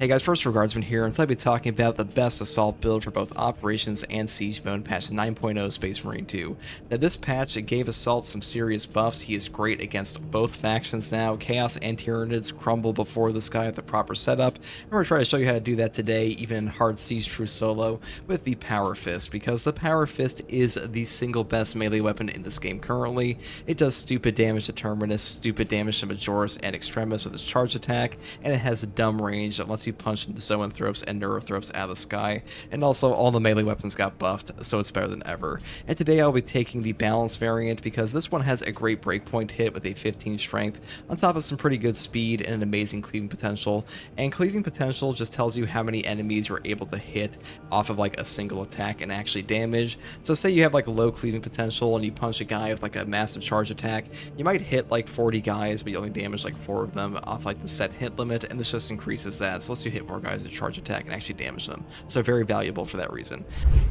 Hey guys, first Regardsman here, and today I'll be talking about the best assault build for both Operations and Siege mode, patch 9.0 Space Marine 2. Now this patch, it gave Assault some serious buffs. He is great against both factions now. Chaos and Tyranids crumble before this guy with the proper setup, and we're going to try to show you how to do that today, even in hard Siege True Solo, with the Power Fist, because the Power Fist is the single best melee weapon in this game currently. It does stupid damage to Terminus, stupid damage to Majoris and Extremis with its charge attack, and it has a dumb range that lets you punch into Zoanthropes and Neurothropes out of the sky, and also all the melee weapons got buffed, so it's better than ever. And today I'll be taking the Balance variant because this one has a great breakpoint hit with a 15 strength, on top of some pretty good speed and an amazing cleaving potential. And cleaving potential just tells you how many enemies you're able to hit off of like a single attack and actually damage. So say you have like a low cleaving potential and you punch a guy with like a massive charge attack, you might hit like 40 guys, but you only damage like 4 of them off like the set hit limit, and this just increases that, so lets you hit more guys with charge attack and actually damage them. So very valuable for that reason.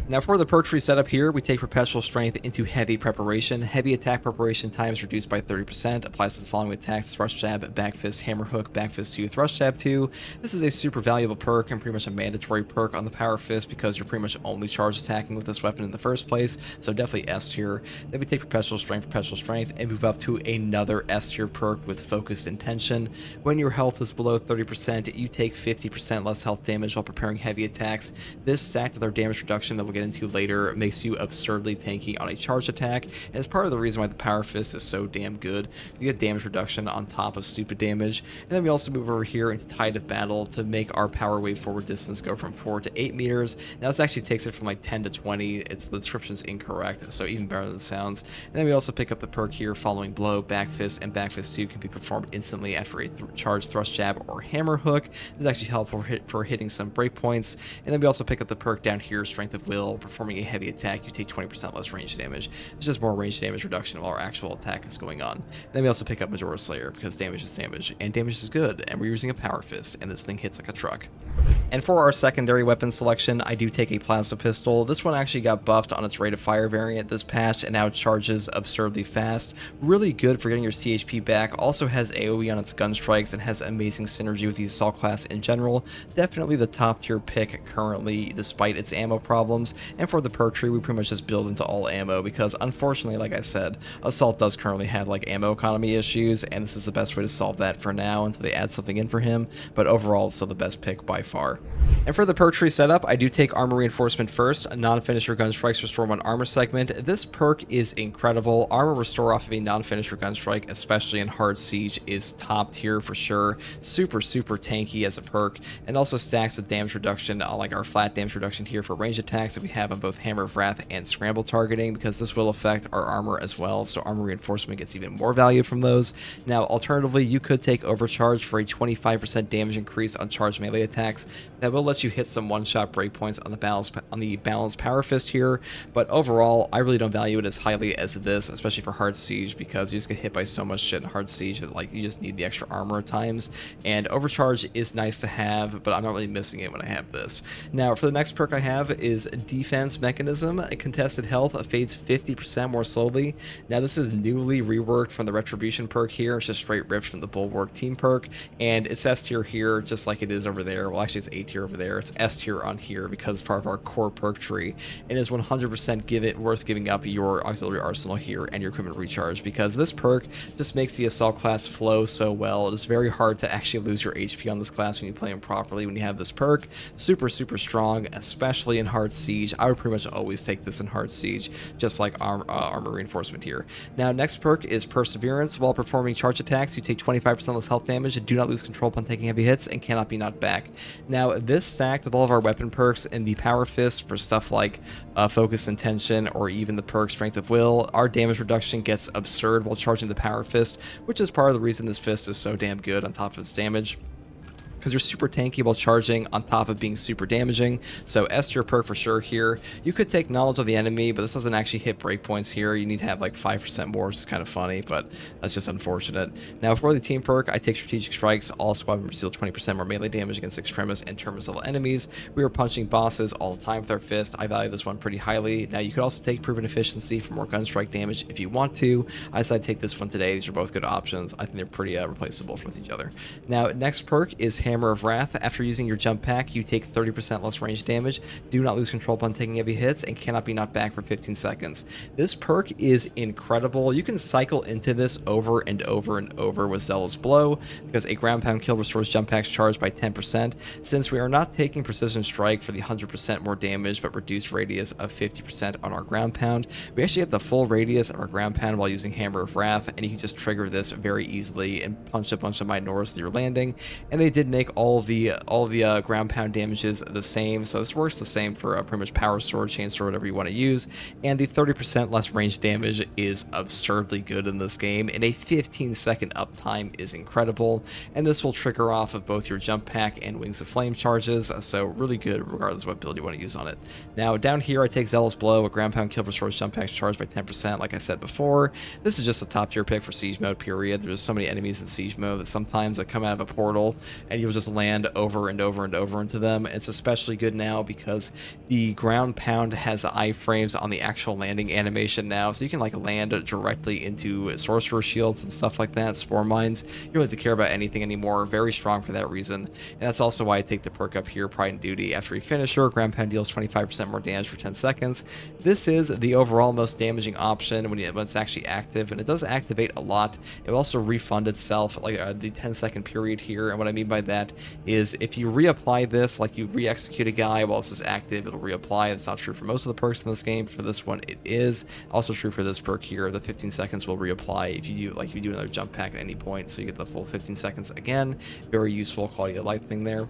Now for the perk tree setup here, we take Perpetual Strength into Heavy Preparation. Heavy attack preparation time is reduced by 30%, applies to the following attacks: Thrust Jab, Back Fist, Hammer Hook, Back Fist 2, Thrust Jab 2. This is a super valuable perk and pretty much a mandatory perk on the Power Fist because you're pretty much only charge attacking with this weapon in the first place, so definitely S tier. Then we take Perpetual Strength, and move up to another S tier perk with Focused Intention. When your health is below 30%, you take 50% less health damage while preparing heavy attacks. This stacked with our damage reduction that we'll get into later makes you absurdly tanky on a charge attack, and is part of the reason why the Power Fist is so damn good. You get damage reduction on top of stupid damage. And then we also move over here into Tide of Battle to make our power wave forward distance go from 4 to 8 meters. Now this actually takes it from like 10 to 20. The description's incorrect, so even better than it sounds. And then we also pick up the perk here, Following Blow. Back Fist and Back Fist 2 can be performed instantly after a charge Thrust Jab or Hammer Hook. This is actually helpful for hitting some breakpoints. And then we also pick up the perk down here, Strength of Will. Performing a heavy attack, you take 20% less range damage. It's just more range damage reduction while our actual attack is going on. And then we also pick up Majora's Slayer because damage is damage, and damage is good, and we're using a Power Fist, and this thing hits like a truck. And for our secondary weapon selection, I do take a Plasma Pistol. This one actually got buffed on its rate of fire variant this patch, and now it charges absurdly fast. Really good for getting your CHP back. Also has AoE on its gun strikes and has amazing synergy with the assault class in general. Definitely the top tier pick currently, despite its ammo problems. And for the perk tree, we pretty much just build into all ammo because, unfortunately, like I said, assault does currently have like ammo economy issues, and this is the best way to solve that for now until they add something in for him. But overall, it's still the best pick by far. And for the perk tree setup, I do take Armor Reinforcement first. Non-finisher gun strikes restore 1 armor segment. This perk is incredible. Armor restore off of a non-finisher gun strike, especially in hard siege, is top tier for sure. Super tanky as a perk, and also stacks with damage reduction, like our flat damage reduction here for range attacks that we have on both Hammer of Wrath and Scramble targeting, because this will affect our armor as well, so Armor Reinforcement gets even more value from those. Now alternatively, you could take Overcharge for a 25% damage increase on charged melee attacks. That will let you hit some one-shot breakpoints on the balanced Power Fist here, but overall, I really don't value it as highly as this, especially for hard siege, because you just get hit by so much shit in hard siege that like you just need the extra armor at times. And Overcharge is nice to have, but I'm not really missing it when I have this. Now for the next perk I have is Defense Mechanism. Contested health fades 50% more slowly. Now this is newly reworked from the Retribution perk here. It's just straight ripped from the Bulwark team perk, and it's S tier here just like it is over there. Well, actually it's A tier over there. It's S tier on here because it's part of our core perk tree, and is 100% worth giving up your auxiliary arsenal here and your equipment recharge, because this perk just makes the assault class flow so well. It is very hard to actually lose your HP on this class when you play him properly when you have this perk. Super strong, especially in hard siege. I would pretty much always take this in hard siege, just like armor reinforcement here. Now next perk is Perseverance. While performing charge attacks, you take 25% less health damage and do not lose control upon taking heavy hits and cannot be knocked back. Now this stacked with all of our weapon perks and the Power Fist for stuff like Focused Intention or even the perk Strength of Will, our damage reduction gets absurd while charging the Power Fist, which is part of the reason this fist is so damn good on top of its damage, because you're super tanky while charging on top of being super damaging. So S tier perk for sure here. You could take Knowledge of the Enemy, but this doesn't actually hit breakpoints here. You need to have like 5% more, which is kind of funny, but that's just unfortunate. Now for the team perk, I take Strategic Strikes. All squad members deal 20% more melee damage against Extremis and Terminus level enemies. We are punching bosses all the time with our fist. I value this one pretty highly. Now you could also take Proven Efficiency for more gun strike damage if you want to. I decided to take this one today. These are both good options. I think they're pretty replaceable with each other. Now next perk is Hammer Hammer of Wrath. After using your jump pack, you take 30% less range damage, do not lose control upon taking heavy hits, and cannot be knocked back for 15 seconds. This perk is incredible. You can cycle into this over and over and over with Zealous Blow, because a ground pound kill restores jump pack's charge by 10%. Since we are not taking Precision Strike for the 100% more damage but reduced radius of 50% on our ground pound, we actually get the full radius of our ground pound while using Hammer of Wrath, and you can just trigger this very easily and punch a bunch of Minors with your landing. And they did make all the ground pound damages the same, so this works the same for pretty much Power Sword, Chainsword, whatever you want to use. And the 30% less range damage is absurdly good in this game, and a 15-second uptime is incredible. And this will trigger off of both your jump pack and Wings of Flame charges, so really good regardless of what build you want to use on it. Now down here I take Zealous Blow, a ground pound kill restores jump pack's charge by 10%, like I said before. This is just a top tier pick for Siege mode, period. There's so many enemies in Siege mode that sometimes they come out of a portal and you'll just land over and over and over into them. It's especially good now because the ground pound has iframes on the actual landing animation now, so you can like land directly into Sorcerer Shields and stuff like that, Spore Mines. You don't have to care about anything anymore. Very strong for that reason. And that's also why I take the perk up here, Pride and Duty. After a finisher, ground pound deals 25% more damage for 10 seconds. This is the overall most damaging option when it's actually active, and it does activate a lot. It will also refund itself like the 10-second period here, and what I mean by that is if you reapply this, like you re-execute a guy while this is active, it'll reapply. It's not true for most of the perks in this game. For this one, it is. Also true for this perk here. The 15 seconds will reapply if you do another jump pack at any point, so you get the full 15 seconds again. Very useful quality of life thing there.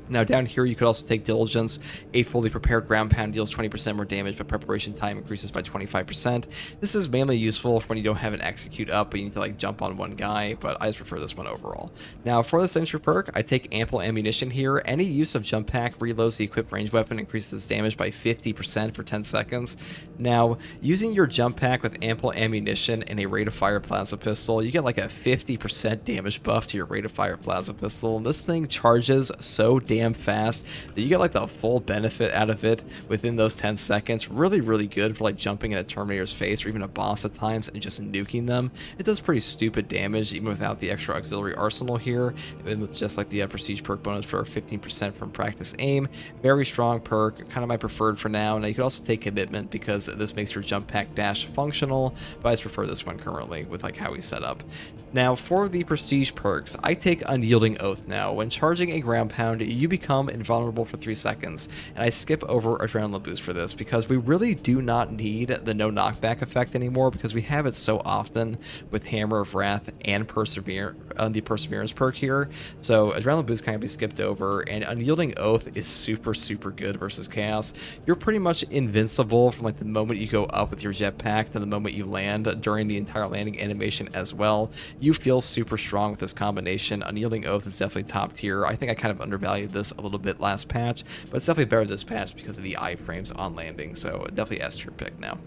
Now down here you could also take Diligence. A fully prepared ground pound deals 20% more damage, but preparation time increases by 25%. This is mainly useful for when you don't have an execute up, but you need to like jump on one guy, but I just prefer this one overall. Now for the Sentry perk, I take Ample Ammunition here. Any use of jump pack reloads the equipped ranged weapon, increases damage by 50% for 10 seconds. Now using your jump pack with Ample Ammunition and a rate of fire plasma pistol, you get like a 50% damage buff to your rate of fire plasma pistol, and this thing charges so damn fast that you get like the full benefit out of it within those 10 seconds. Really good for like jumping in a Terminator's face or even a boss at times and just nuking them. It does pretty stupid damage even without the extra auxiliary arsenal here, and with just like the prestige perk bonus for 15% from practice aim. Very strong perk, kind of my preferred for now. Now you could also take Commitment because this makes your jump pack dash functional, but I just prefer this one currently with like how he's set up. Now for the prestige perks, I take Unyielding Oath now. When charging a ground pound, you become invulnerable for 3 seconds, and I skip over Adrenaline Boost for this because we really do not need the no knockback effect anymore because we have it so often with Hammer of Wrath and the Perseverance perk here. So Adrenaline Boost kind of be skipped over, and Unyielding Oath is super good versus Chaos. You're pretty much invincible from like the moment you go up with your jetpack to the moment you land during the entire landing animation as well. You feel super strong with this combination. Unyielding Oath is definitely top tier. I think I kind of undervalued this a little bit last patch, but it's definitely better this patch because of the iframes on landing, so definitely S tier pick now.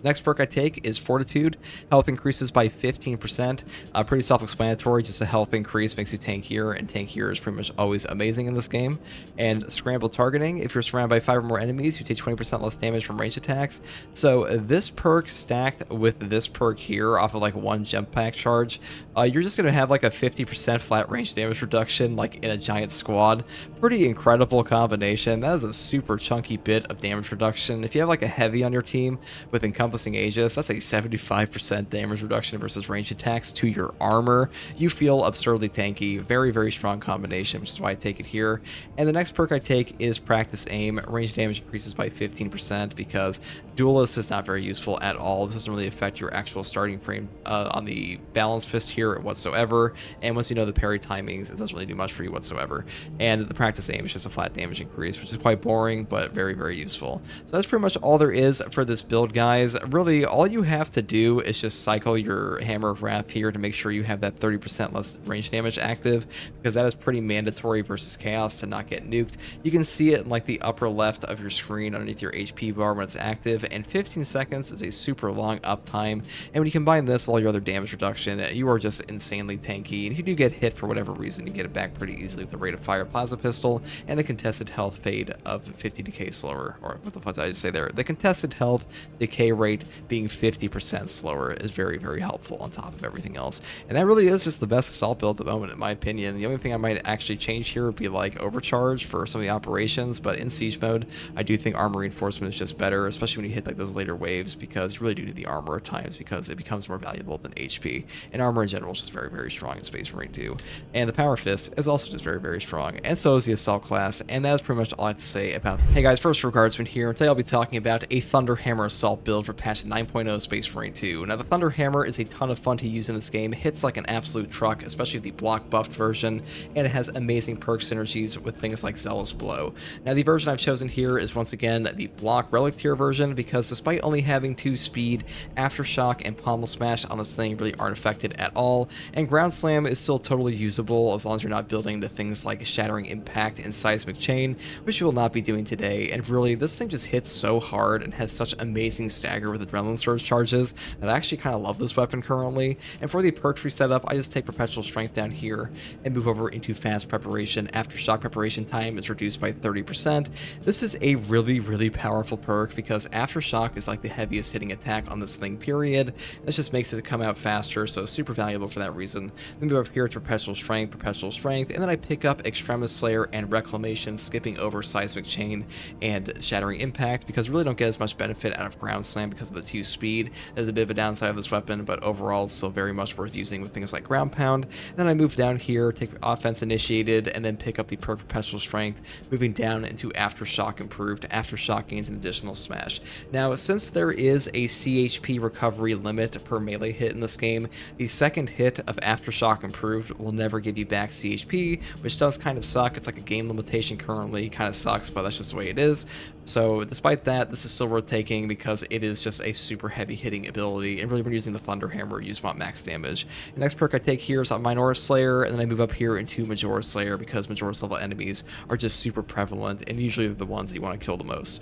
Next perk I take is Fortitude. Health increases by 15%. Pretty self-explanatory, just a health increase makes you tankier, and tankier is pretty much always amazing in this game. And Scramble Targeting. If you're surrounded by 5 or more enemies, you take 20% less damage from range attacks. So this perk stacked with this perk here off of like one jump pack charge, you're just going to have like a 50% flat range damage reduction like in a giant squad. Pretty incredible combination. That is a super chunky bit of damage reduction. If you have like a heavy on your team with Encompassing Aegis, that's a 75% damage reduction versus range attacks to your armor. You feel absurdly tanky. Very strong combination, which is why I take it here. And the next perk I take is Practice Aim. Range damage increases by 15% because Duelist is not very useful at all. This doesn't really affect your actual starting frame on the Balance Fist here whatsoever. And once you know the parry timings, it doesn't really do much for you whatsoever. And the Practice Aim is just a flat damage increase, which is quite boring, but very useful. So that's pretty much all there is for this build, guys. Really, all you have to do is just cycle your Hammer of Wrath here to make sure you have that 30% less range damage active, because that is pretty mandatory versus Chaos to not get nuked. You can see it in like the upper left of your screen underneath your HP bar when it's active, and 15 seconds is a super long uptime. And when you combine this with all your other damage reduction, you are just insanely tanky. And if you do get hit for whatever reason, you get it back pretty easily with the rate of fire plasma pistol and the contested health fade of 50 decay slower, or what the fuck did I just say there? The contested health decay rate rate being 50% slower is very, very helpful on top of everything else. And that really is just the best assault build at the moment, in my opinion. The only thing I might actually change here would be like overcharge for some of the operations, but in siege mode, I do think armor reinforcement is just better, especially when you hit like those later waves, because you really do need the armor at times because it becomes more valuable than HP. And armor in general is just very, very strong in Space Marine 2. And the Power Fist is also just very, very strong, and so is the Assault class, and that is pretty much all I have to say about. Hey guys, first for Guardsman here, and today I'll be talking about a Thunderhammer Assault build for patch 9.0 Space Marine 2. Now the Thunderhammer is a ton of fun to use in this game, it hits like an absolute truck, especially the block buffed version, and it has amazing perk synergies with things like Zealous Blow. Now the version I've chosen here is once again the block relic tier version, because despite only having 2 speed, Aftershock and Pommel Smash on this thing really aren't affected at all, and Ground Slam is still totally usable as long as you're not building to things like Shattering Impact and Seismic Chain, which you will not be doing today. And really, this thing just hits so hard and has such amazing stagger with Adrenaline Surge charges that I actually kind of love this weapon currently. And for the perk tree setup, I just take Perpetual Strength down here and move over into Fast Preparation. Aftershock preparation time is reduced by 30%. This is a really, really powerful perk because Aftershock is like the heaviest hitting attack on this thing, period. This just makes it come out faster, so super valuable for that reason. Then move up here to Perpetual Strength, and then I pick up Extremis Slayer and Reclamation, skipping over Seismic Chain and Shattering Impact because I really don't get as much benefit out of Ground Slam because of the 2 speed. There's a bit of a downside of this weapon, but overall it's still very much worth using with things like Ground Pound. Then I move down here, take Offense Initiated, and then pick up the perk Perpetual Strength, moving down into Aftershock Improved. Aftershock gains an additional smash. Now, since there is a CHP recovery limit per melee hit in this game, the second hit of Aftershock Improved will never give you back CHP, which does kind of suck. It's like a game limitation currently, kind of sucks, but that's just the way it is. So despite that, this is still worth taking because it is just a super heavy hitting ability, and really when using the Thunderhammer, you just want max damage. The next perk I take here is Minoru Slayer, and then I move up here into Majora's Slayer because Majora's level enemies are just super prevalent, and usually they're the ones that you want to kill the most.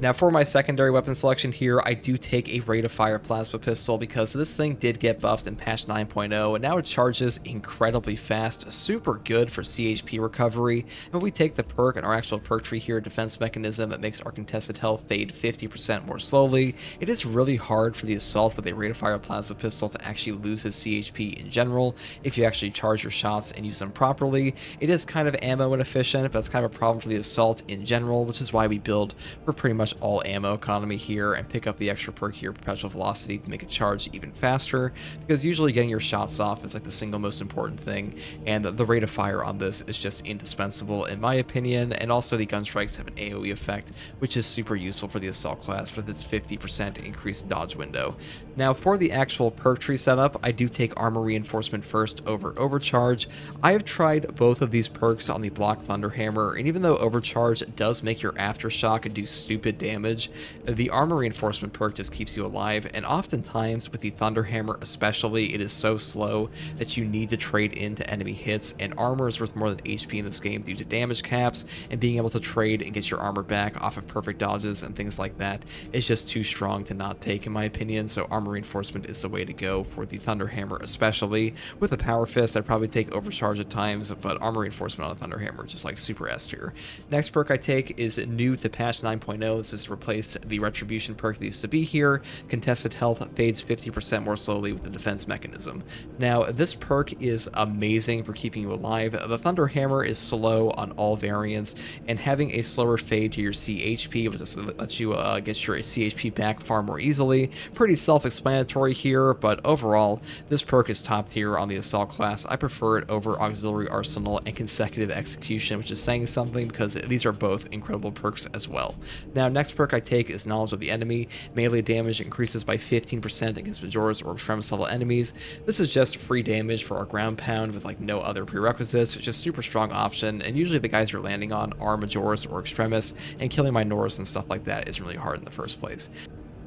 Now for my secondary weapon selection here, I do take a Rate of Fire Plasma Pistol because this thing did get buffed in patch 9.0, and now it charges incredibly fast, super good for CHP recovery. And we take the perk and our actual perk tree here, Defense Mechanism, that makes our contested health fade 50% more slowly. It is really hard for the Assault with a Rate of Fire Plasma Pistol to actually lose his CHP in general if you actually charge your shots and use them properly. It is kind of ammo inefficient, but that's kind of a problem for the Assault in general, which is why we build for pretty much all ammo economy here and pick up the extra perk here, Perpetual Velocity, to make it charge even faster, because usually getting your shots off is like the single most important thing, and the rate of fire on this is just indispensable in my opinion. And also the gun strikes have an AoE effect, which is super useful for the Assault class with its 50% increased dodge window. Now for the actual perk tree setup, I do take Armor Reinforcement first over Overcharge. I have tried both of these perks on the block Thunderhammer, and even though Overcharge does make your Aftershock do stupid damage, the Armor Reinforcement perk just keeps you alive, and oftentimes with the Thunderhammer especially, it is so slow that you need to trade into enemy hits, and armor is worth more than HP in this game due to damage caps, and being able to trade and get your armor back off of perfect dodges and things like that is just too strong to not take in my opinion. So Armor Reinforcement is the way to go for the Thunderhammer especially. With the Power Fist, I'd probably take Overcharge at times, but Armor Reinforcement on a Thunderhammer is just like super S tier. Next perk I take is new to patch 9.0. This has replaced the Retribution perk that used to be here. Contested health fades 50% more slowly with the Defense Mechanism. Now this perk is amazing for keeping you alive. The Thunderhammer is slow on all variants, and having a slower fade to your CHP will just let you get your CHP back far more easily. Pretty self-explanatory here, but overall this perk is top tier on the Assault class. I prefer it over Auxiliary Arsenal and Consecutive Execution, which is saying something because these are both incredible perks as well. Now next perk I take is Knowledge of the Enemy. Melee damage increases by 15% against Majora's or Extremis level enemies. This is just free damage for our Ground Pound with like no other prerequisites. It's just super strong option, and usually the guys you're landing on are Majora's or Extremis, and killing Minoris and stuff like that isn't really hard in the first place.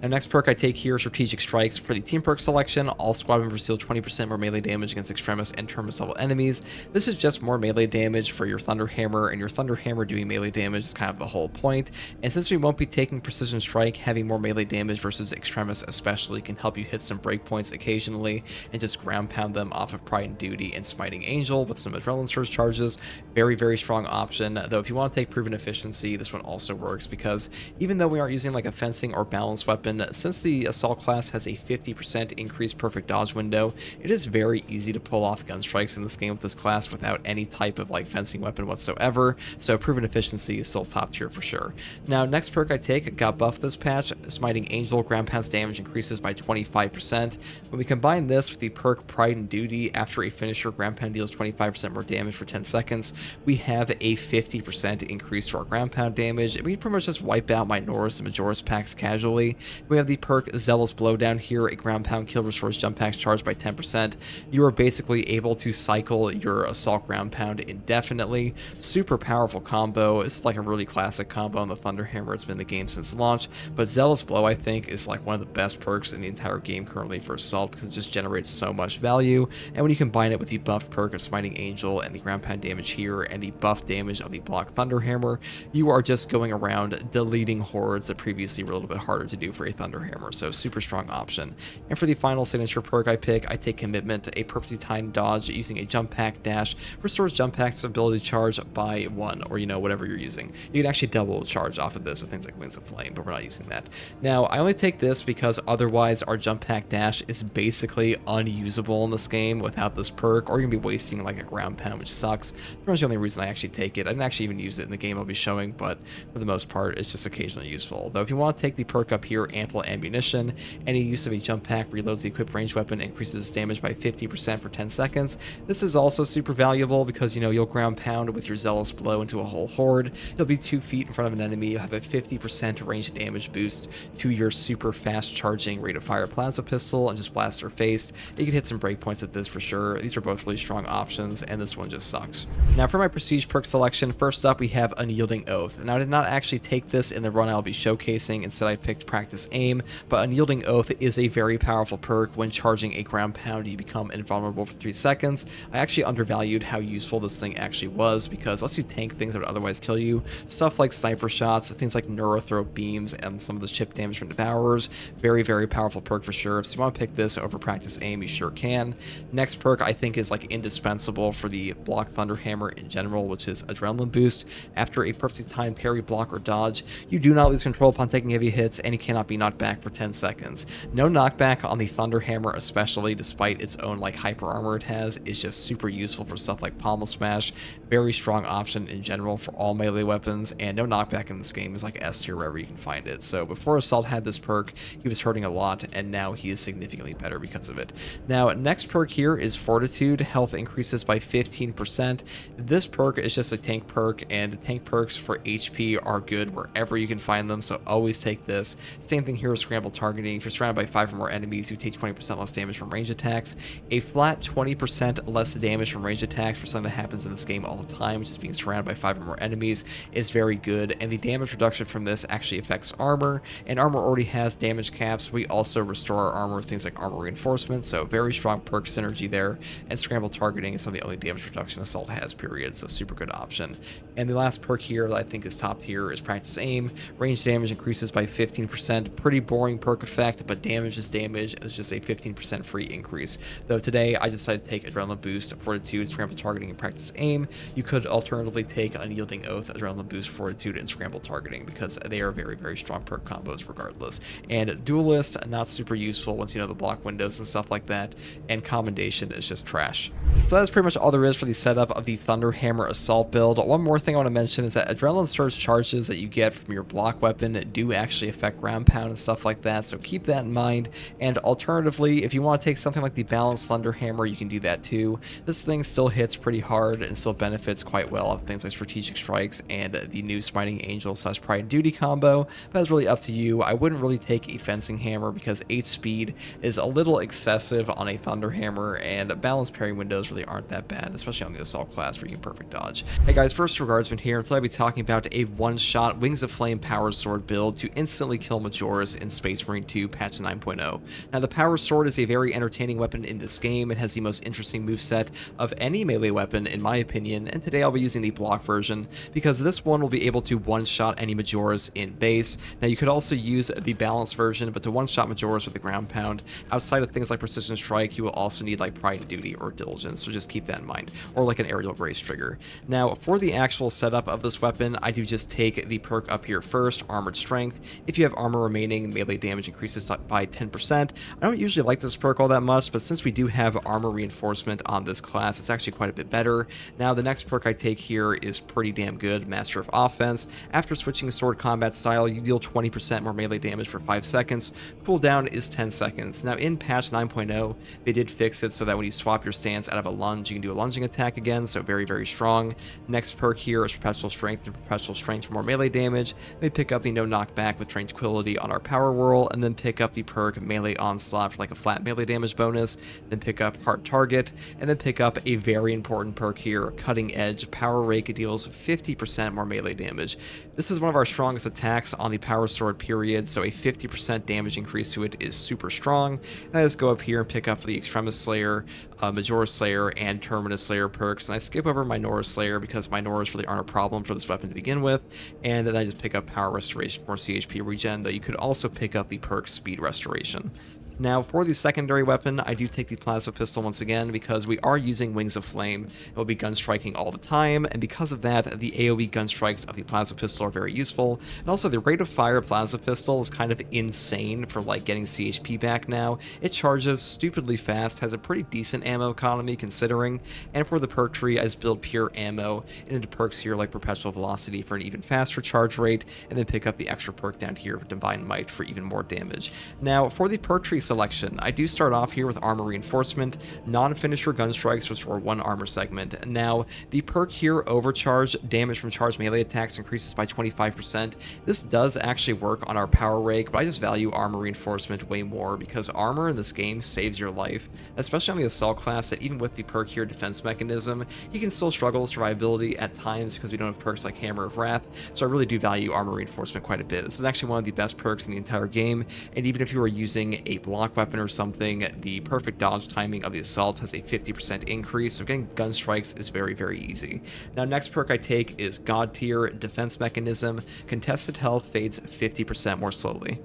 Now next perk I take here, Strategic Strikes. For the team perk selection, all squad members deal 20% more melee damage against Extremis and Terminus level enemies. This is just more melee damage for your Thunderhammer, and your Thunderhammer doing melee damage is kind of the whole point. And since we won't be taking Precision Strike, having more melee damage versus Extremis especially can help you hit some breakpoints occasionally and just ground pound them off of Pride and Duty and Smiting Angel with some Adrenaline Surge charges. Very, very strong option, though if you want to take Proven Efficiency, this one also works because even though we aren't using like a fencing or balance weapon, weapon, since the assault class has a 50% increased perfect dodge window, it is very easy to pull off gun strikes in this game with this class without any type of like fencing weapon whatsoever, so proven efficiency is still top tier for sure. Now, next perk I take got buffed this patch. Smiting Angel, ground pound's damage increases by 25%. When we combine this with the perk Pride and Duty, after a finisher, ground pound deals 25% more damage for 10 seconds, we have a 50% increase to our ground pound damage, and we pretty much just wipe out Minoris and Majoris packs casually. We have the perk Zealous Blowdown here. A ground pound kill restores jump packs charged by 10%. You are basically able to cycle your assault ground pound indefinitely. Super powerful combo. This is like a really classic combo on the Thunder Hammer. It's been in the game since launch, but Zealous Blow, I think, is like one of the best perks in the entire game currently for assault because it just generates so much value. And when you combine it with the buffed perk of Smiting Angel and the ground pound damage here and the buff damage of the block Thunder Hammer, you are just going around deleting hordes that previously were a little bit harder to do for a Thunder Hammer. So super strong option. And for the final signature perk I pick, I take Commitment. A perfectly timed dodge using a jump pack dash restores jump pack's ability charge by 1, or whatever you're using. You can actually double charge off of this with things like Wings of Flame, but we're not using that. Now, I only take this because otherwise our jump pack dash is basically unusable in this game without this perk, or you're gonna be wasting like a ground pound, which sucks. That's the only reason I actually take it. I didn't actually even use it in the game I'll be showing, but for the most part, it's just occasionally useful. Though if you want to take the perk up here, Ample Ammunition, any use of a jump pack reloads the equipped ranged weapon, increases damage by 50% for 10 seconds. This is also super valuable because, you'll ground pound with your Zealous Blow into a whole horde. You'll be 2 feet in front of an enemy. You'll have a 50% range damage boost to your super fast charging rate of fire plasma pistol and just blast their face. You can hit some breakpoints at this for sure. These are both really strong options, and this one just sucks. Now for my prestige perk selection, first up we have Unyielding Oath. Now I did not actually take this in the run I'll be showcasing. Instead I picked Practice Aim, but Unyielding Oath is a very powerful perk. When charging a ground pound, you become invulnerable for 3 seconds. I actually undervalued how useful this thing actually was because it lets you tank things that would otherwise kill you. Stuff like sniper shots, things like neurothrow beams, and some of the chip damage from Devourers. Very, very powerful perk for sure. So if you want to pick this over Practice Aim, you sure can. Next perk I think is like indispensable for the block Thunder Hammer in general, which is Adrenaline Boost. After a perfectly timed parry, block, or dodge, you do not lose control upon taking heavy hits, and you cannot be knocked back for 10 seconds. No knockback on the Thunder Hammer, especially despite its own like hyper armor it has, is just super useful for stuff like Pommel Smash. Very strong option in general for all melee weapons, and no knockback in this game is like S tier wherever you can find it. So before Assault had this perk, he was hurting a lot, and now he is significantly better because of it. Now, next perk here is Fortitude. Health increases by 15%. This perk is just a tank perk, and tank perks for HP are good wherever you can find them, so always take this. Same thing here with Scramble Targeting. If you're surrounded by 5 or more enemies, you take 20% less damage from range attacks. A flat 20% less damage from range attacks for something that happens in this game all the time, which is being surrounded by 5 or more enemies, is very good, and the damage reduction from this actually affects armor, and armor already has damage caps. We also restore our armor with things like armor reinforcement, so very strong perk synergy there, and Scramble Targeting is some of the only damage reduction Assault has, period, so super good option. And the last perk here that I think is top tier is Practice Aim. Range damage increases by 15%. Pretty boring perk effect, but damage is damage. It's just a 15% free increase. Though today I decided to take Adrenaline Boost, Fortitude, Scramble Targeting, and Practice Aim. You could alternatively take Unyielding Oath, Adrenaline Boost, Fortitude, and Scramble Targeting because they are very, very strong perk combos regardless. And Duelist, not super useful once you know the block windows and stuff like that. And Commendation is just trash. So that's pretty much all there is for the setup of the Thunder Hammer Assault build. One more thing I want to mention is that Adrenaline Surge charges that you get from your block weapon do actually affect ground pound and stuff like that, so keep that in mind. And alternatively, if you want to take something like the Balanced Thunder Hammer, you can do that too. This thing still hits pretty hard and still benefits quite well of things like Strategic Strikes and the new Smiting Angel / Pride and Duty combo, but that's really up to you. I wouldn't really take a Fencing Hammer because 8 speed is a little excessive on a Thunder Hammer, and balanced parry windows really aren't that bad, especially on the Assault class where you can perfect dodge. Hey guys, first regardsman here, and today I'll be talking about a one-shot Wings of Flame Power Sword build to instantly kill Majoris in Space Marine 2 patch 9.0. Now the Power Sword is a very entertaining weapon in this game. It has the most interesting moveset of any melee weapon in my opinion, and today I'll be using the block version because this one will be able to one-shot any Majoris in base. Now you could also use the balanced version, but to one-shot Majoris with a ground pound, outside of things like Precision Strike, you will also need like Pride and Duty or Diligence, so just keep that in mind, or like an Aerial Grace trigger. Now for the actual setup of this weapon, I do just take the perk up here first, Armored Strength. If you have armor remaining remaining melee damage increases by 10%. I don't usually like this perk all that much, but since we do have armor reinforcement on this class, it's actually quite a bit better. Now, the next perk I take here is pretty damn good, Master of Offense. After switching to sword combat style, you deal 20% more melee damage for 5 seconds. Cooldown is 10 seconds. Now, in patch 9.0, they did fix it so that when you swap your stance out of a lunge, you can do a lunging attack again, so very, very strong. Next perk here is Perpetual Strength and Perpetual Strength for more melee damage. They pick up the no knockback with Tranquility on our power whirl, and then pick up the perk Melee Onslaught for like a flat melee damage bonus, then pick up Hard Target, and then pick up a very important perk here, Cutting Edge. Power Rake deals 50% more melee damage. This is one of our strongest attacks on the Power Sword period, so a 50% damage increase to it is super strong. And I just go up here and pick up the Extremis Slayer, Majora Slayer, and Terminus Slayer perks, and I skip over Minoru Slayer because Minoras really aren't a problem for this weapon to begin with, and then I just pick up Power Restoration for CHP regen, though you could also pick up the perk Speed Restoration. Now, for the secondary weapon, I do take the Plasma Pistol once again because we are using Wings of Flame. It will be gun striking all the time, and because of that, the AoE gun strikes of the Plasma Pistol are very useful. And also, the rate of fire Plasma Pistol is kind of insane for like getting CHP back now. It charges stupidly fast, has a pretty decent ammo economy considering, and for the perk tree, I just build pure ammo into perks here like Perpetual Velocity for an even faster charge rate, and then pick up the extra perk down here with Divine Might for even more damage. Now, for the perk tree selection, I do start off here with armor reinforcement. Non-finisher gun strikes restore 1 armor segment. Now, the perk here, Overcharge, damage from charged melee attacks increases by 25%. This does actually work on our power rake, but I just value armor reinforcement way more because armor in this game saves your life, especially on the assault class, that even with the perk here, Defense Mechanism, you can still struggle with survivability at times because we don't have perks like Hammer of Wrath, so I really do value armor reinforcement quite a bit. This is actually one of the best perks in the entire game, and even if you are using a block weapon or something, the perfect dodge timing of the assault has a 50% increase, so getting gun strikes is very, very easy. Now, next perk I take is God Tier, Defense Mechanism. Contested health fades 50% more slowly.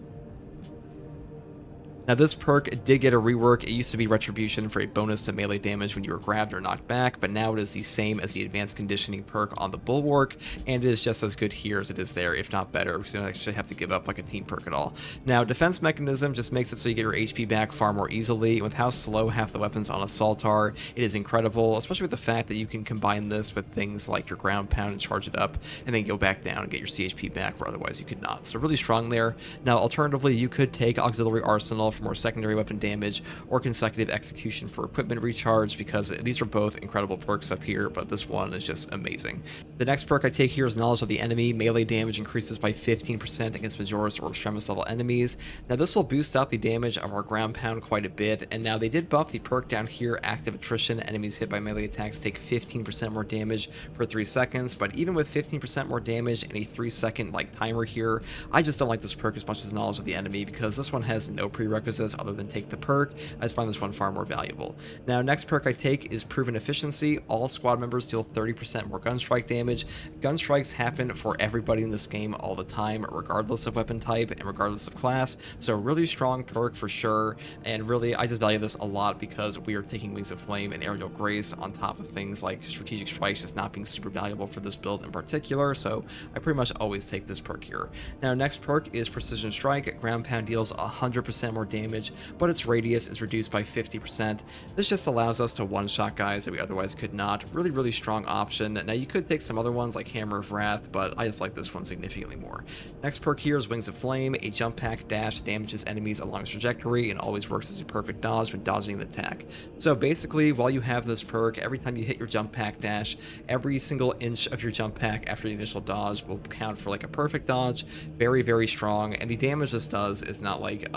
Now, this perk did get a rework. It used to be Retribution for a bonus to melee damage when you were grabbed or knocked back, but now it is the same as the Advanced Conditioning perk on the Bulwark, and it is just as good here as it is there, if not better, because you don't actually have to give up like a team perk at all. Now, Defense Mechanism just makes it so you get your HP back far more easily. With how slow half the weapons on Assault are, it is incredible, especially with the fact that you can combine this with things like your Ground Pound and charge it up, and then go back down and get your CHP back where otherwise you could not. So really strong there. Now, alternatively, you could take Auxiliary Arsenal for more secondary weapon damage, or Consecutive Execution for equipment recharge, because these are both incredible perks up here, but this one is just amazing. The next perk I take here is Knowledge of the Enemy. Melee damage increases by 15% against Majoris or Extremis level enemies. Now, this will boost out the damage of our Ground Pound quite a bit, and now they did buff the perk down here, Active Attrition. Enemies hit by melee attacks take 15% more damage for 3 seconds, but even with 15% more damage and a 3-second like timer here, I just don't like this perk as much as Knowledge of the Enemy, because this one has no prerequisites other than take the perk. I just find this one far more valuable. Now, next perk I take is Proven Efficiency. All squad members deal 30% more gun strike damage. Gun strikes happen for everybody in this game all the time, regardless of weapon type and regardless of class, so really strong perk for sure, and really I just value this a lot because we are taking Wings of Flame and Aerial Grace on top of things like Strategic Strikes just not being super valuable for this build in particular, so I pretty much always take this perk here. Now, next perk is Precision Strike. Ground Pound deals 100% more damage, but its radius is reduced by 50%. This just allows us to one-shot guys that we otherwise could not. Really, really strong option. Now, you could take some other ones like Hammer of Wrath, but I just like this one significantly more. Next perk here is Wings of Flame. A jump pack dash damages enemies along its trajectory and always works as a perfect dodge when dodging the attack. So basically, while you have this perk, every time you hit your jump pack dash, every single inch of your jump pack after the initial dodge will count for like a perfect dodge. Very, very strong, and the damage this does is not like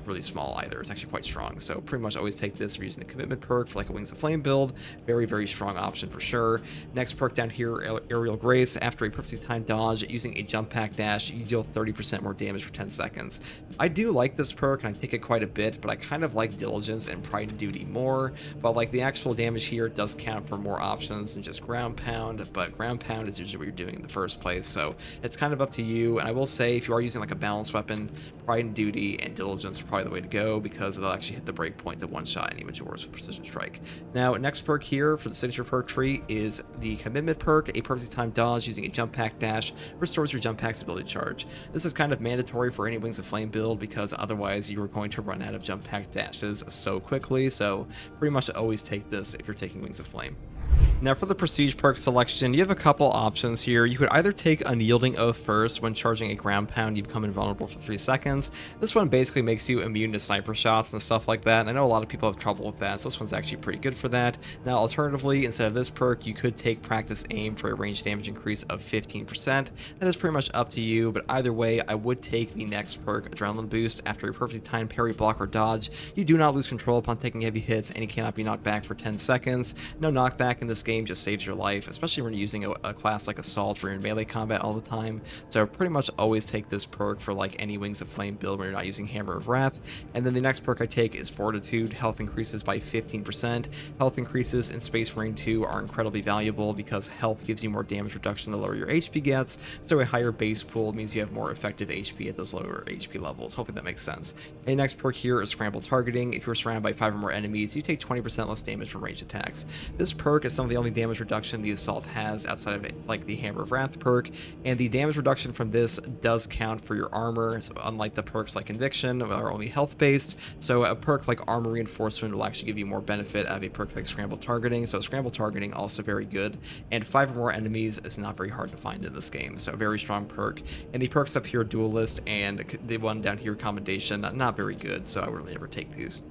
really small either. It's actually quite strong, so pretty much always take this for using the commitment perk for like a Wings of Flame build. Very, very strong option for sure. Next perk down here, Aerial Grace. After a perfectly timed dodge using a jump pack dash, you deal 30% more damage for 10 seconds. I do like this perk and I take it quite a bit, but I kind of like Diligence and Pride and Duty more, but like the actual damage here does count for more options than just Ground Pound, but Ground Pound is usually what you're doing in the first place, so it's kind of up to you. And I will say, if you are using like a balanced weapon, Pride and Duty and Diligence are probably the way to go because they'll actually hit the breakpoint to one-shot any Majoras with Precision Strike. Now, next perk here for the signature perk tree is the Commitment perk. A perfectly timed dodge using a jump pack dash restores your jump pack's ability charge. This is kind of mandatory for any Wings of Flame build because otherwise you are going to run out of jump pack dashes so quickly, so pretty much always take this if you're taking Wings of Flame. Now for the Prestige perk selection, you have a couple options here. You could either take Unyielding Oath first. When charging a ground pound, you become invulnerable for 3 seconds. This one basically makes you immune to sniper shots and stuff like that, and I know a lot of people have trouble with that, so this one's actually pretty good for that. Now alternatively, instead of this perk, you could take Practice Aim for a range damage increase of 15%. That is pretty much up to you, but either way, I would take the next perk, Adrenaline Boost. After a perfectly timed parry, block, or dodge, you do not lose control upon taking heavy hits, and you cannot be knocked back for 10 seconds. No knockback in this game just saves your life, especially when you're using a class like Assault for your melee combat all the time. So pretty much always take this perk for like any Wings of Flame build when you're not using Hammer of Wrath. And then the next perk I take is Fortitude. Health increases by 15%. Health increases in Space Marine 2 are incredibly valuable because health gives you more damage reduction the lower your HP gets, so a higher base pool means you have more effective HP at those lower HP levels. Hopefully that makes sense. And next perk here is Scramble Targeting. If you're surrounded by 5 or more enemies, you take 20% less damage from ranged attacks. This perk is some of the only damage reduction the Assault has outside of like the Hammer of Wrath perk, and the damage reduction from this does count for your armor, so unlike the perks like Conviction are only health based. So a perk like Armor Reinforcement will actually give you more benefit out of a perk like Scramble Targeting. So Scramble Targeting also very good, and 5 or more enemies is not very hard to find in this game, so a very strong perk. And the perks up here, Duelist, and the one down here, Commendation, not very good, so I would really never take these.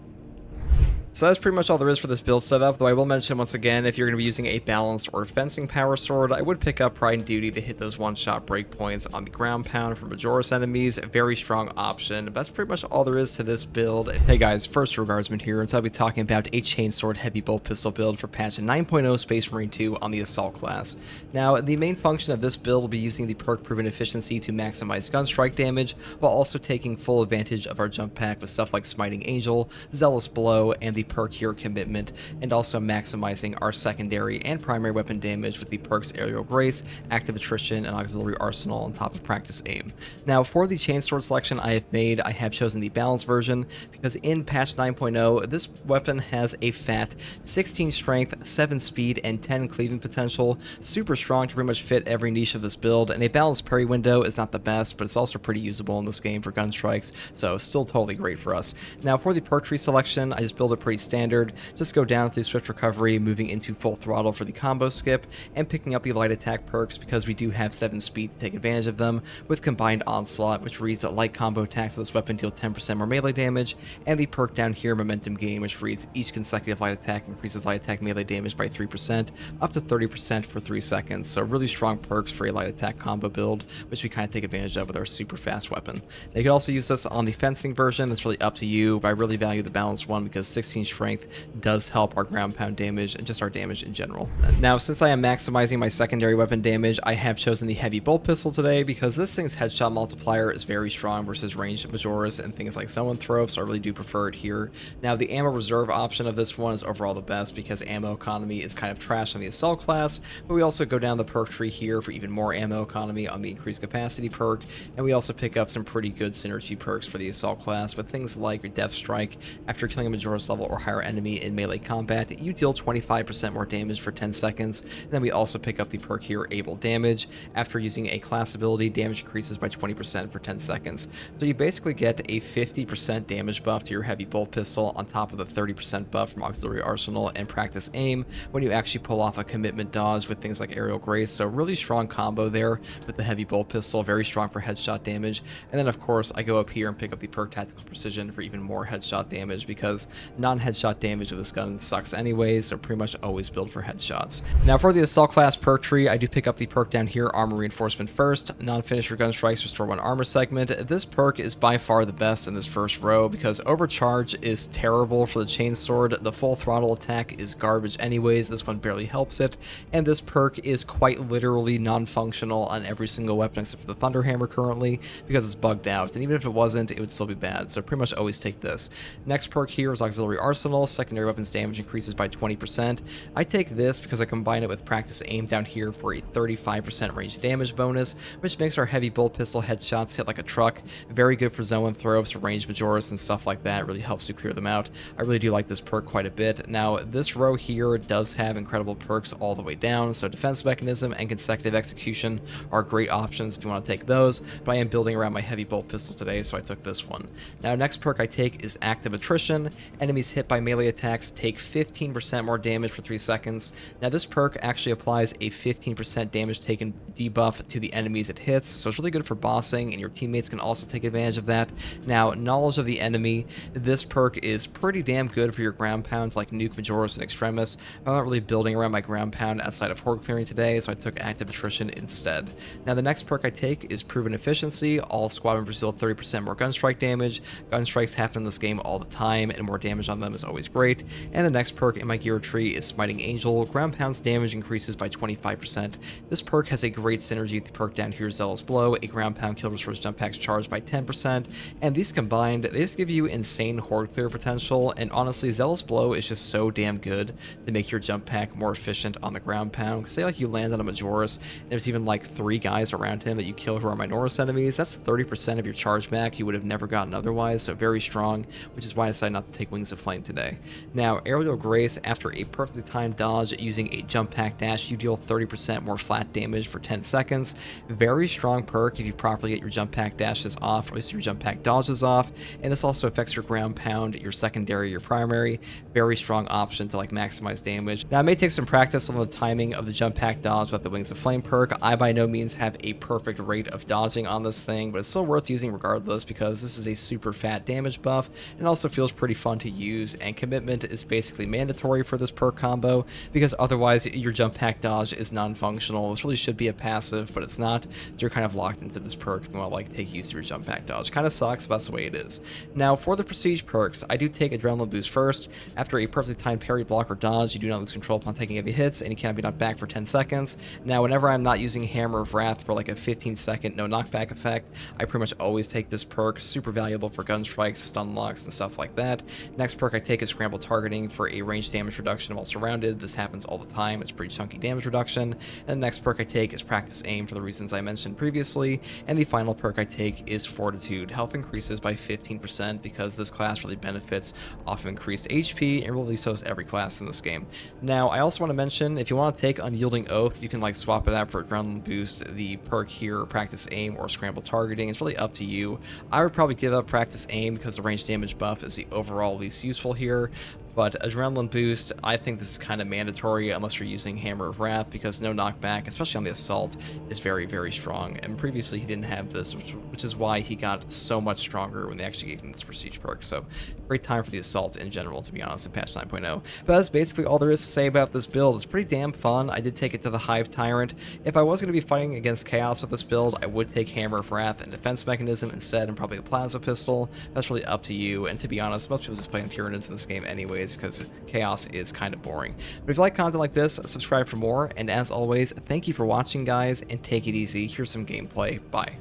So that's pretty much all there is for this build setup, though I will mention once again, if you're going to be using a balanced or fencing power sword, I would pick up Pride and Duty to hit those one-shot breakpoints on the ground pound for Majora's enemies. A very strong option, but that's pretty much all there is to this build. Hey guys, first Regardsman here, and so I'll be talking about a Chainsword heavy bolt pistol build for patch 9.0 Space Marine 2 on the Assault class. Now, the main function of this build will be using the perk Proven Efficiency to maximize gun strike damage, while also taking full advantage of our jump pack with stuff like Smiting Angel, Zealous Blow, and the perk here Commitment, and also maximizing our secondary and primary weapon damage with the perks Aerial Grace, Active Attrition, and Auxiliary Arsenal on top of Practice Aim. Now for the Chainsword selection I have chosen the balanced version because in patch 9.0 this weapon has a fat 16 strength, 7 speed, and 10 cleaving potential, super strong to pretty much fit every niche of this build, and a balanced parry window is not the best, but it's also pretty usable in this game for gun strikes, so still totally great for us. Now for the perk tree selection, I just build it pretty standard. Just go down through Swift Recovery, moving into Full Throttle for the combo skip, and picking up the light attack perks because we do have 7 speed to take advantage of them, with Combined Onslaught, which reads that light combo attacks of this weapon deal 10% more melee damage, and the perk down here, Momentum Gain, which reads each consecutive light attack increases light attack melee damage by 3%, up to 30% for 3 seconds. So really strong perks for a light attack combo build, which we kind of take advantage of with our super fast weapon. Now, you can also use this on the fencing version. That's really up to you, but I really value the balanced one because 16 strength does help our ground pound damage and just our damage in general. Now, since I am maximizing my secondary weapon damage, I have chosen the heavy bolt pistol today because this thing's headshot multiplier is very strong versus ranged Majoras and things like Someone Throw, so I really do prefer it here. Now, the ammo reserve option of this one is overall the best because ammo economy is kind of trash on the Assault class, but we also go down the perk tree here for even more ammo economy on the increased capacity perk, and we also pick up some pretty good synergy perks for the Assault class with things like Death Strike. After killing a Majora's level or higher enemy in melee combat, you deal 25% more damage for 10 seconds. And then we also pick up the perk here, Able Damage. After using a class ability, damage increases by 20% for 10 seconds. So you basically get a 50% damage buff to your heavy bolt pistol on top of the 30% buff from Auxiliary Arsenal and Practice Aim when you actually pull off a commitment dodge with things like Aerial Grace. So really strong combo there with the heavy bolt pistol, very strong for headshot damage. And then of course I go up here and pick up the perk Tactical Precision for even more headshot damage because non-headshot damage of this gun sucks anyways, so pretty much always build for headshots. Now for the Assault class perk tree, I do pick up the perk down here, Armor Reinforcement first. Non-finisher gun strikes restore 1 armor segment. This perk is by far the best in this first row because Overcharge is terrible for the Chainsword. The Full Throttle attack is garbage anyways, this one barely helps it, and this perk is quite literally non-functional on every single weapon except for the Thunderhammer currently because it's bugged out, and even if it wasn't, it would still be bad, so pretty much always take this. Next perk here is Auxiliary Arsenal. arsenal, secondary weapons damage increases by 20%. I take this because I combine it with practice aim down here for a 35% range damage bonus, which makes our heavy bolt pistol headshots hit like a truck. Very good for zone throws, for range Majoris and stuff like that. It really helps you clear them out. I really do like this perk quite a bit. Now, this row here does have incredible perks all the way down, so defense mechanism and consecutive execution are great options if you want to take those, but I am building around my heavy bolt pistol today, so I took this one. Now, next perk I take is active attrition. Enemies hit by melee attacks take 15% more damage for 3 seconds. Now, this perk actually applies a 15% damage taken debuff to the enemies it hits, so it's really good for bossing, and your teammates can also take advantage of that. Now, knowledge of the enemy, this perk is pretty damn good for your ground pounds like Nuke, Majoris, and Extremis. I'm not really building around my ground pound outside of horde clearing today, so I took active attrition instead. Now, the next perk I take is proven efficiency. All squad members deal 30% more gunstrike damage. Gunstrikes happen in this game all the time, and more damage on them is always great. And the next perk in my gear tree is Smiting Angel. Ground pounds damage increases by 25%. This perk has a great synergy with the perk down here, Zealous Blow. A ground pound kill restores jump packs charged by 10%, and these combined, they just give you insane horde clear potential, and honestly, Zealous Blow is just so damn good to make your jump pack more efficient on the ground pound. Say like you land on a Majoris, and there's even like 3 guys around him that you kill who are Minoris enemies, that's 30% of your charge back you would have never gotten otherwise, so very strong, which is why I decided not to take Wings of Flame today. Now, Aerial Grace, after a perfectly timed dodge using a jump pack dash, you deal 30% more flat damage for 10 seconds. Very strong perk if you properly get your jump pack dashes off, or at least your jump pack dodges off, and this also affects your ground pound, your secondary, your primary. Very strong option to like maximize damage. Now, it may take some practice on the timing of the jump pack dodge with the Wings of Flame perk. I by no means have a perfect rate of dodging on this thing, but it's still worth using regardless because this is a super fat damage buff and also feels pretty fun to use, and commitment is basically mandatory for this perk combo because otherwise your jump pack dodge is non-functional. This really should be a passive, but it's not, so you're kind of locked into this perk if you want to like take use of your jump pack dodge. Kind of sucks, but that's the way it is. Now, for the prestige perks, I do take Adrenaline Boost first. After a perfectly timed parry, block, or dodge, you do not lose control upon taking heavy hits, and you cannot be knocked back for 10 seconds. Now, whenever I'm not using Hammer of Wrath for like a 15-second no knockback effect, I pretty much always take this perk. Super valuable for gun strikes, stun locks, and stuff like that. Next perk I take is Scramble Targeting for a range damage reduction while surrounded. This happens all the time. It's pretty chunky damage reduction. And the next perk I take is Practice Aim for the reasons I mentioned previously. And the final perk I take is Fortitude. Health increases by 15% because this class really benefits off of increased HP, and really so is every class in this game. Now, I also want to mention, if you want to take Unyielding Oath, you can like swap it out for Adrenaline Boost, the perk here, Practice Aim, or Scramble Targeting. It's really up to you. I would probably give up Practice Aim because the range damage buff is the overall least useful here. But Adrenaline Boost, I think this is kind of mandatory unless you're using Hammer of Wrath, because no knockback, especially on the Assault, is very, very strong. And previously he didn't have this, which is why he got so much stronger when they actually gave him this Prestige perk. So great time for the Assault in general, to be honest, in patch 9.0. But that's basically all there is to say about this build. It's pretty damn fun. I did take it to the Hive Tyrant. If I was going to be fighting against Chaos with this build, I would take Hammer of Wrath and Defense Mechanism instead, and probably a Plasma Pistol. That's really up to you. And to be honest, most people just play on Tyranids in this game anyways, because Chaos is kind of boring. But if you like content like this, subscribe for more, and as always, thank you for watching, guys, and take it easy. Here's some gameplay. Bye.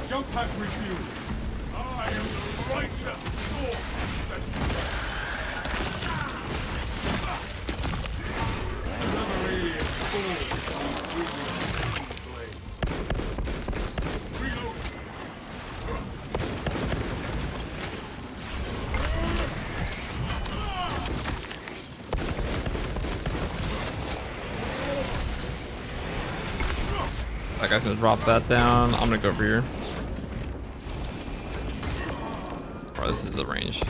Jump pack review. I am the righteous sword. Memory is full. Reload. That guy's gonna drop that down. I'm gonna go over here. Bro, this is the range.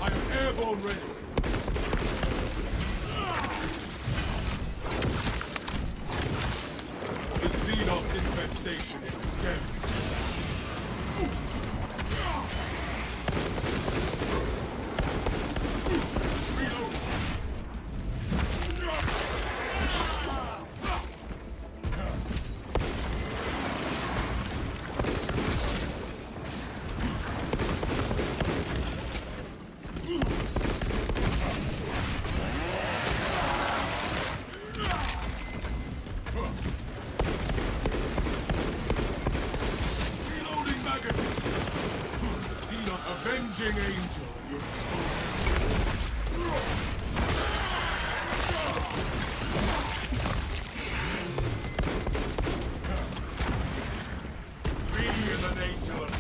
I am airborne ready. The Xenos infestation is scary. Reload. an angel of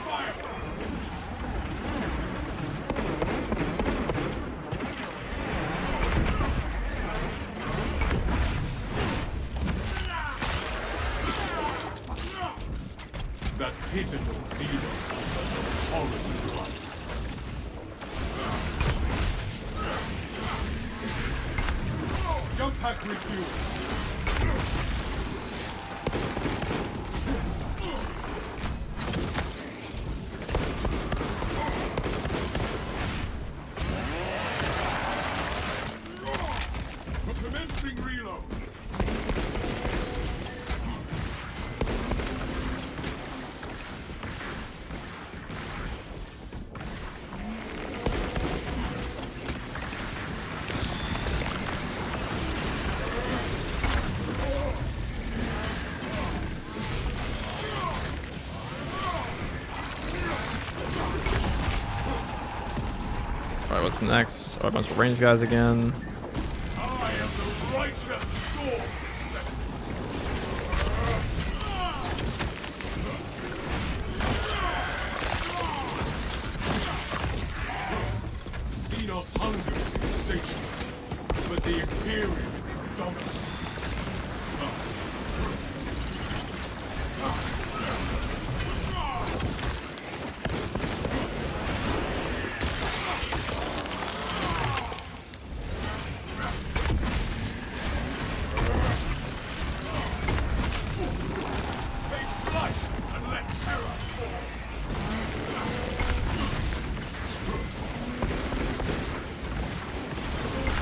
fire! That pitiful Xenos was horrible light. Jump pack refuel. Commencing reload. All right, what's next? Oh, a bunch of range guys again. I am the righteous storm. Xenos' hunger is insatiable, but the Imperium is indomitable. Take flight and let terror fall.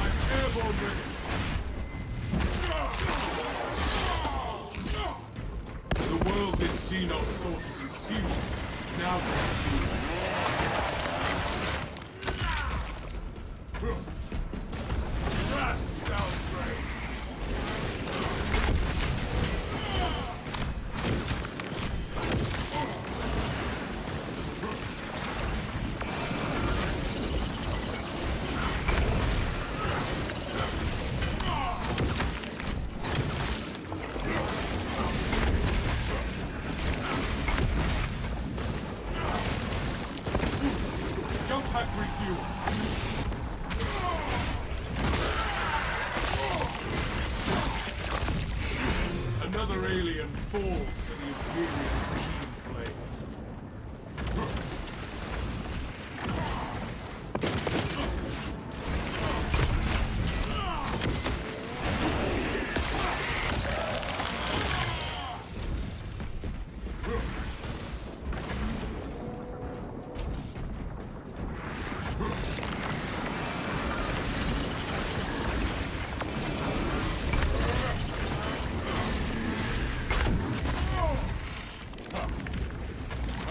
I'm airborne ready. The world this Xenos sought to conceal now conceals it. Wrath shall reign. Jump pack refuel. Another alien falls to the Imperium's keen blade.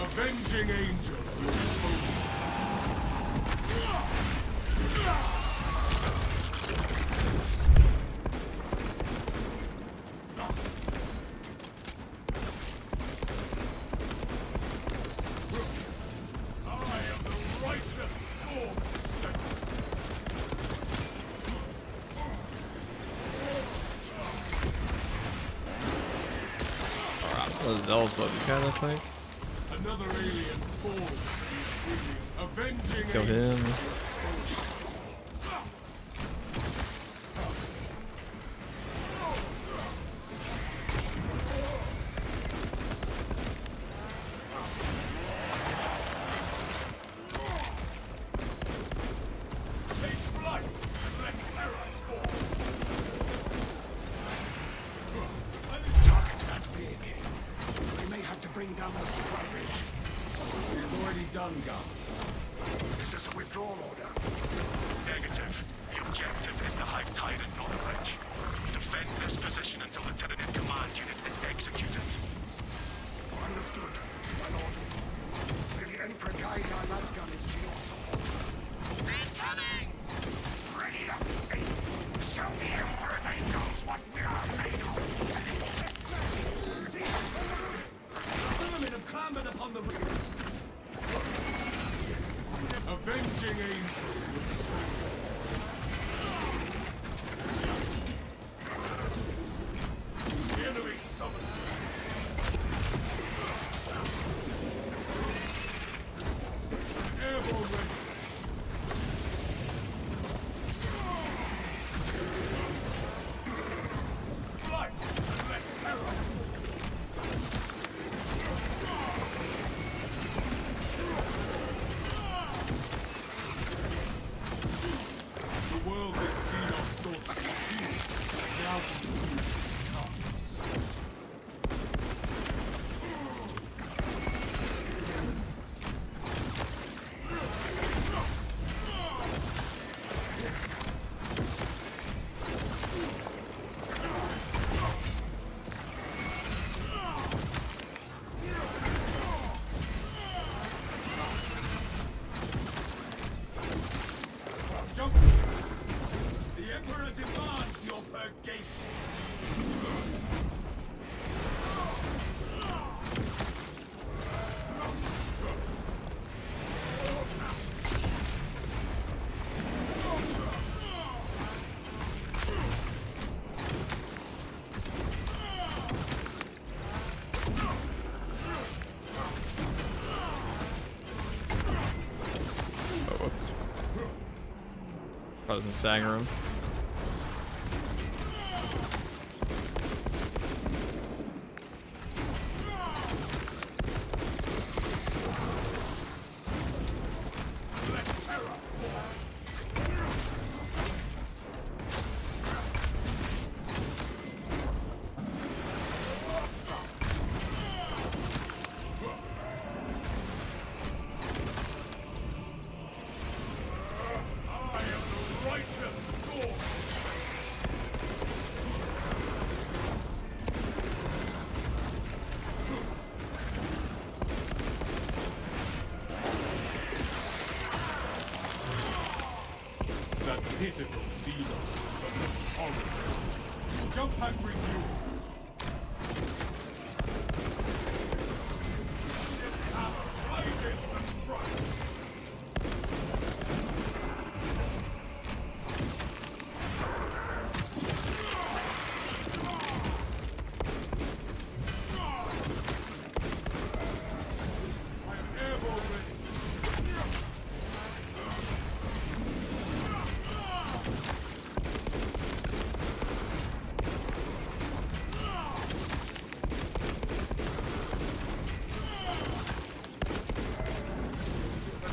Avenging angel, your soul. I am the righteous storm. Those Zells, what these guys look like? Another alien falls to the Imperium. Avenging Kill angel. him. Take flight and let terror fall. Target that big. We may have to bring down the supply bridge. It is already done, Gus. Is this a withdrawal order? Negative. The objective is the Hive Tyrant on the bridge. Defend this position until the Tyranid command unit is executed. Understood, my lord. May the Emperor guide our lasgun is to your support. Incoming! Ready up, baby. Show the Emperor's angels what we are made of. Vermin have clambered upon the bridge. Purgation. Oh, whoops. I was in the sang room. That pitiful Xenos is the most horrible. Jump pack review. Its hammer rises to strike. I am airborne ready.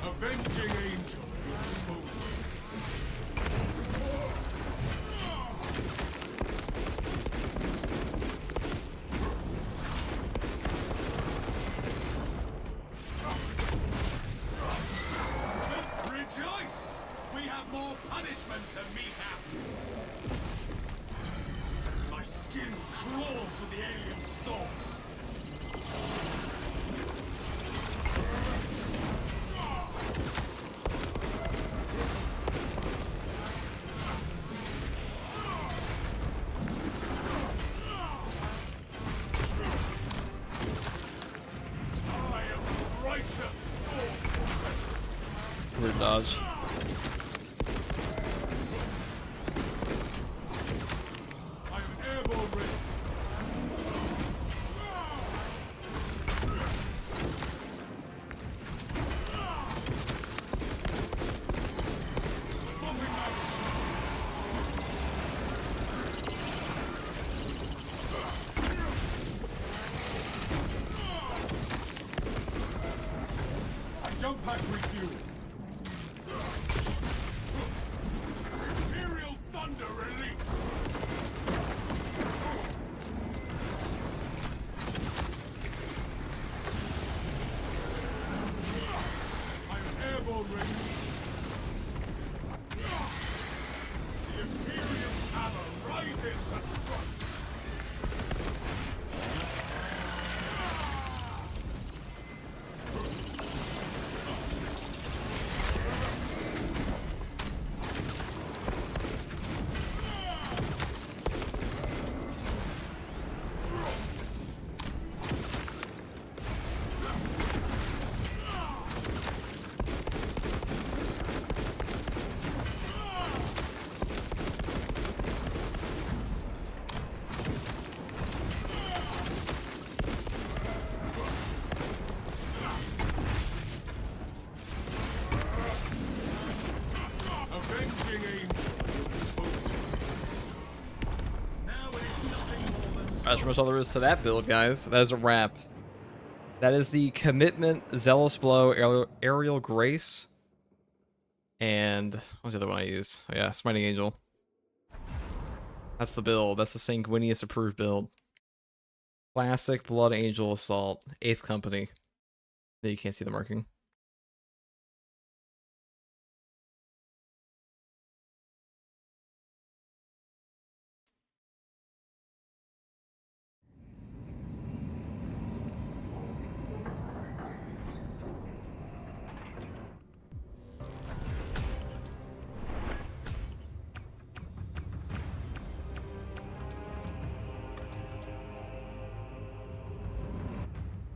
Avenging angel at your disposal. Rejoice! We have more punishment to mete out. My skin crawls with the alien's thoughts. I am the righteous storm. Weird dodge. I am airborne ready. Swapping mag. Jump pack refueled. Imperial thunder release. I am airborne ready. The Imperium's hammer rises to strike. Avenging angel at your disposal. Now it is nothing more than That's pretty much all there is to that build, guys. That is a wrap. That is the Commitment, Zealous Blow, Aerial Grace, and what was the other one I used? Oh yeah, Smiting Angel. That's the build. That's the Sanguinius approved build. Classic Blood Angel Assault, 8th Company. There you can't see the marking.